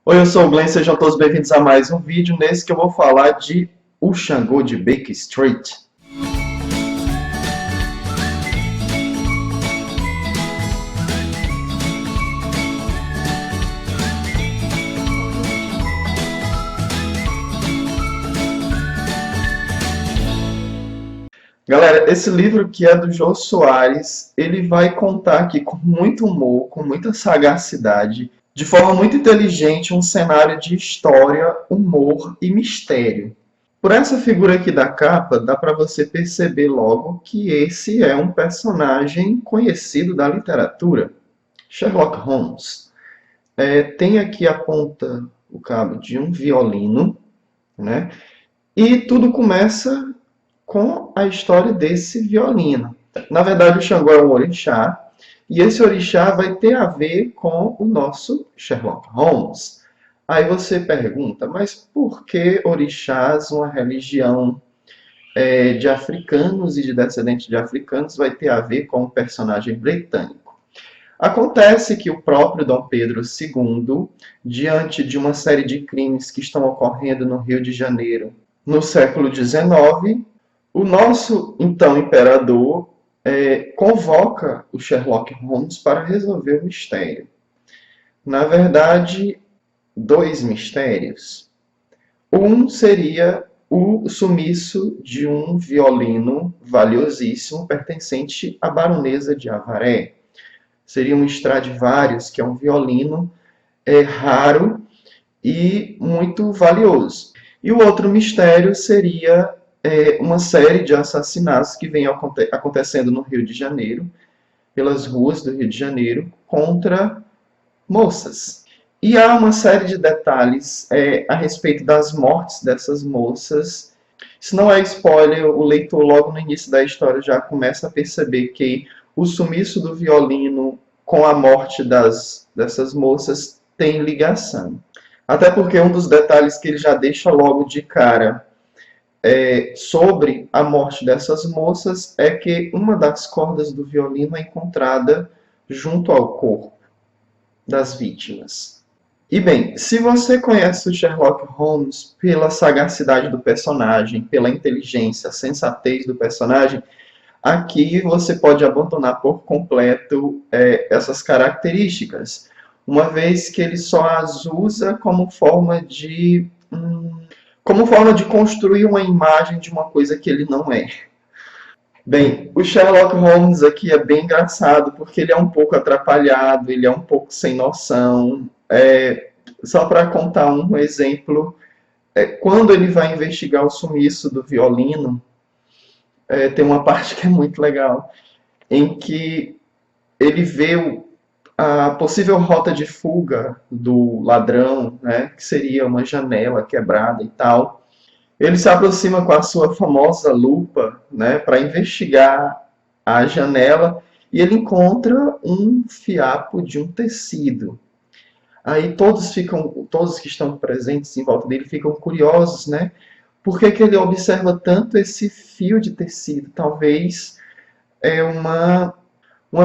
Oi, eu sou o Glenn, sejam todos bem-vindos a mais um vídeo nesse que eu vou falar de O Xangô de Baker Street. Galera, esse livro que é do Jô Soares, ele vai contar aqui com muito humor, com muita sagacidade, de forma muito inteligente, um cenário de história, humor e mistério. Por essa figura aqui da capa, dá para você perceber logo que esse é um personagem conhecido da literatura, Sherlock Holmes. Tem aqui a ponta, o cabo de um violino, né? E tudo começa com a história desse violino. Na verdade, o Xangô é um orixá, e esse orixá vai ter a ver com o nosso Sherlock Holmes. Aí você pergunta, mas por que orixás, uma religião de africanos e de descendentes de africanos, vai ter a ver com um personagem britânico? Acontece que o próprio Dom Pedro II, diante de uma série de crimes que estão ocorrendo no Rio de Janeiro no século XIX, o nosso então imperador convoca o Sherlock Holmes para resolver o mistério. Na verdade, dois mistérios. Um seria o sumiço de um violino valiosíssimo pertencente à baronesa de Avaré. Seria um Stradivarius, que é um violino raro e muito valioso. E o outro mistério seria uma série de assassinatos que vem acontecendo no Rio de Janeiro, pelas ruas do Rio de Janeiro, contra moças. E há uma série de detalhes a respeito das mortes dessas moças. Isso não é spoiler, o leitor logo no início da história já começa a perceber que o sumiço do violino com a morte dessas moças tem ligação. Até porque um dos detalhes que ele já deixa logo de cara sobre a morte dessas moças é que uma das cordas do violino é encontrada junto ao corpo das vítimas. E bem, se você conhece o Sherlock Holmes pela sagacidade do personagem, pela inteligência, sensatez do personagem, aqui você pode abandonar por completo essas características, uma vez que ele só as usa como forma de construir uma imagem de uma coisa que ele não é. Bem, o Sherlock Holmes aqui é bem engraçado, porque ele é um pouco atrapalhado, ele é um pouco sem noção. Só para contar um exemplo, quando ele vai investigar o sumiço do violino, tem uma parte que é muito legal, em que ele vê a possível rota de fuga do ladrão, né, que seria uma janela quebrada e tal. Ele se aproxima com a sua famosa lupa, né, para investigar a janela e ele encontra um fiapo de um tecido. Aí todos que estão presentes em volta dele ficam curiosos, né? Por que ele observa tanto esse fio de tecido? Talvez é uma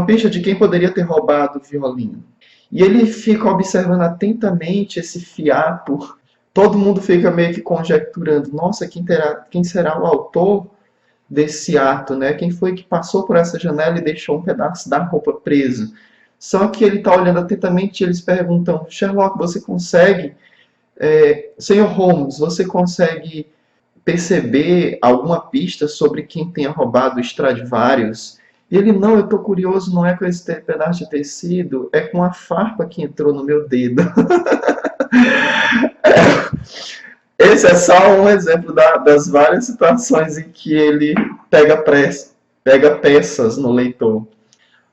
pista de quem poderia ter roubado o violino. E ele fica observando atentamente esse fiapo. Todo mundo fica meio que conjecturando, nossa, quem será o autor desse ato, né? Quem foi que passou por essa janela e deixou um pedaço da roupa preso? Só que ele está olhando atentamente e eles perguntam, Sherlock, você consegue, Sr. Holmes, você consegue perceber alguma pista sobre quem tenha roubado o Stradivarius? E ele, não, eu estou curioso, não é com esse pedaço de tecido, é com a farpa que entrou no meu dedo. Esse é só um exemplo das várias situações em que ele pega peças no leitor.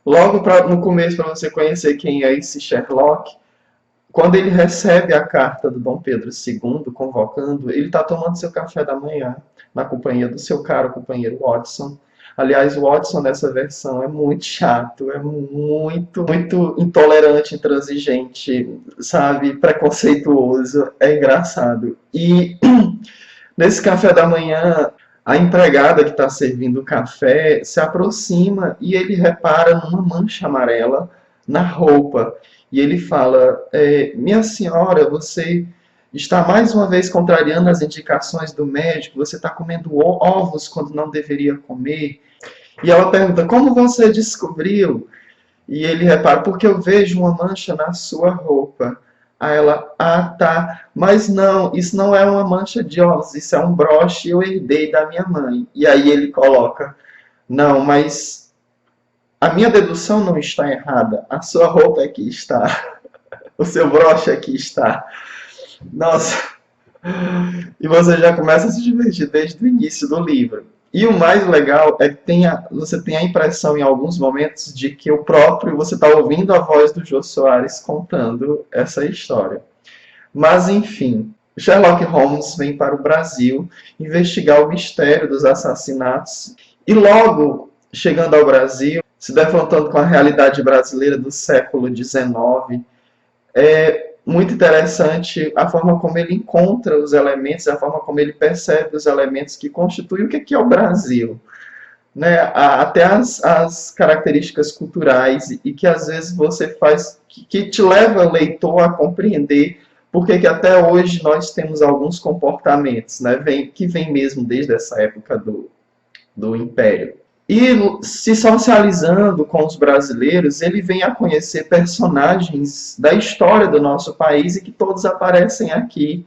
Logo no começo, para você conhecer quem é esse Sherlock, quando ele recebe a carta do Dom Pedro II convocando, ele está tomando seu café da manhã na companhia do seu caro companheiro Watson. Aliás, o Watson nessa versão é muito chato, é muito intolerante, intransigente, sabe, preconceituoso, é engraçado. E nesse café da manhã, a empregada que está servindo o café se aproxima e ele repara numa mancha amarela na roupa. E ele fala, minha senhora, você está mais uma vez contrariando as indicações do médico, você está comendo ovos quando não deveria comer. E ela pergunta, como você descobriu? E ele repara, porque eu vejo uma mancha na sua roupa. Aí ela, ah, tá, mas não, isso não é uma mancha de ovos, isso é um broche, eu herdei da minha mãe. E aí ele coloca, não, mas a minha dedução não está errada, a sua roupa aqui está, o seu broche aqui está. Nossa, e você já começa a se divertir desde o início do livro. E o mais legal é que você tem a impressão em alguns momentos de que você está ouvindo a voz do Jô Soares contando essa história. Mas enfim, Sherlock Holmes vem para o Brasil investigar o mistério dos assassinatos e logo chegando ao Brasil, se defrontando com a realidade brasileira do século XIX, é muito interessante a forma como ele encontra os elementos, a forma como ele percebe os elementos que constituem o que é o Brasil. Né? Até as características culturais e que às vezes você faz, que te leva o leitor a compreender porque que até hoje nós temos alguns comportamentos, né? Que vem mesmo desde essa época do Império. E se socializando com os brasileiros, ele vem a conhecer personagens da história do nosso país e que todos aparecem aqui,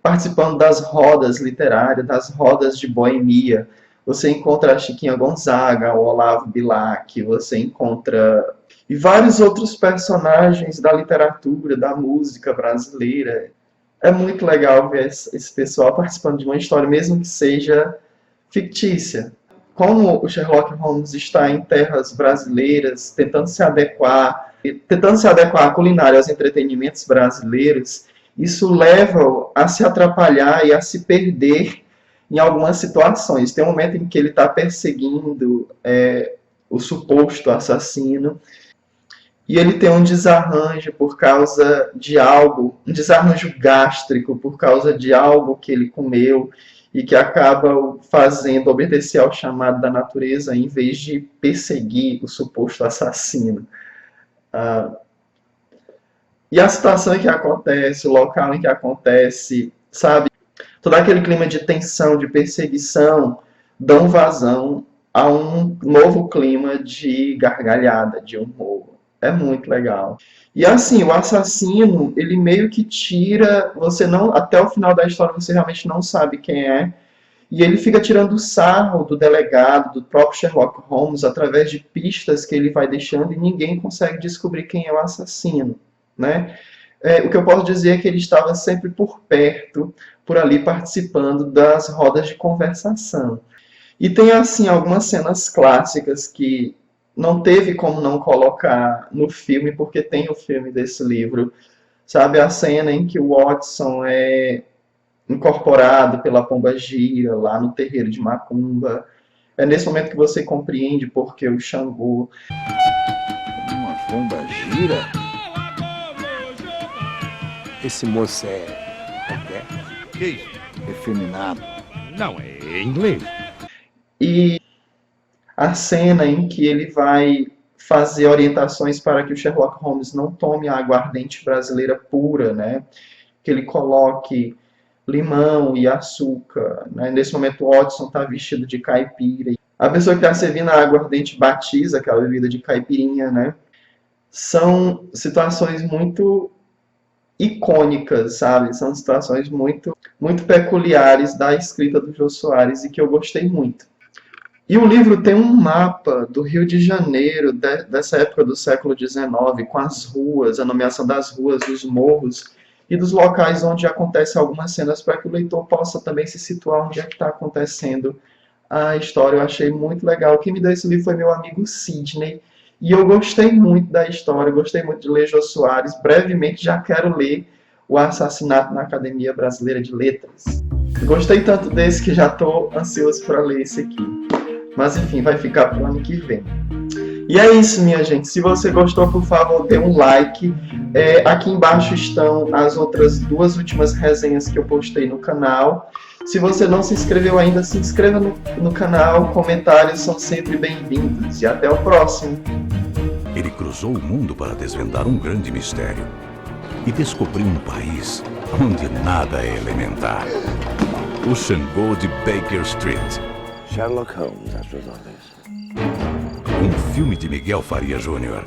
participando das rodas literárias, das rodas de boemia. Você encontra a Chiquinha Gonzaga, o Olavo Bilac, você encontra e vários outros personagens da literatura, da música brasileira. É muito legal ver esse pessoal participando de uma história, mesmo que seja fictícia. Como o Sherlock Holmes está em terras brasileiras, tentando se adequar à culinária, aos entretenimentos brasileiros, isso leva a se atrapalhar e a se perder em algumas situações. Tem um momento em que ele está perseguindo o suposto assassino, e ele tem um desarranjo por causa de algo, um desarranjo gástrico por causa de algo que ele comeu e que acaba fazendo obedecer ao chamado da natureza em vez de perseguir o suposto assassino. E a situação em que acontece, o local em que acontece, sabe? Todo aquele clima de tensão, de perseguição, dão vazão a um novo clima de gargalhada, de humor. É muito legal. E assim, o assassino, ele meio que tira, você não, até o final da história você realmente não sabe quem é, e ele fica tirando sarro do delegado, do próprio Sherlock Holmes, através de pistas que ele vai deixando e ninguém consegue descobrir quem é o assassino, né? O que eu posso dizer é que ele estava sempre por perto, por ali participando das rodas de conversação. E tem assim algumas cenas clássicas que não teve como não colocar no filme, porque tem o filme desse livro, sabe? A cena em que o Watson é incorporado pela pomba-gira lá no terreiro de Macumba. É nesse momento que você compreende porque o Xangô... Uma pomba-gira? Esse moço é Que isso? efeminado. Não, é inglês. E a cena em que ele vai fazer orientações para que o Sherlock Holmes não tome a aguardente brasileira pura, né? Que ele coloque limão e açúcar, né? Nesse momento o Watson está vestido de caipira. A pessoa que está servindo a aguardente batiza aquela bebida de caipirinha, né? São situações muito icônicas, sabe? São situações muito, muito peculiares da escrita do Jô Soares e que eu gostei muito. E o livro tem um mapa do Rio de Janeiro, dessa época do século XIX, com as ruas, a nomeação das ruas, dos morros e dos locais onde acontecem algumas cenas para que o leitor possa também se situar onde é que está acontecendo a história. Eu achei muito legal. Quem me deu esse livro foi meu amigo Sidney. E eu gostei muito da história, gostei muito de ler Jô Soares. Brevemente já quero ler O Assassinato na Academia Brasileira de Letras. Gostei tanto desse que já estou ansioso para ler esse aqui. Mas enfim, vai ficar para o ano que vem. E é isso, minha gente. Se você gostou, por favor, dê um like. Aqui embaixo estão as outras duas últimas resenhas que eu postei no canal. Se você não se inscreveu ainda, se inscreva no canal. Comentários são sempre bem-vindos. E até o próximo. Ele cruzou o mundo para desvendar um grande mistério e descobriu um país onde nada é elementar. O Xangô de Baker Street. Sherlock Holmes, after all this. Um filme de Miguel Faria Jr.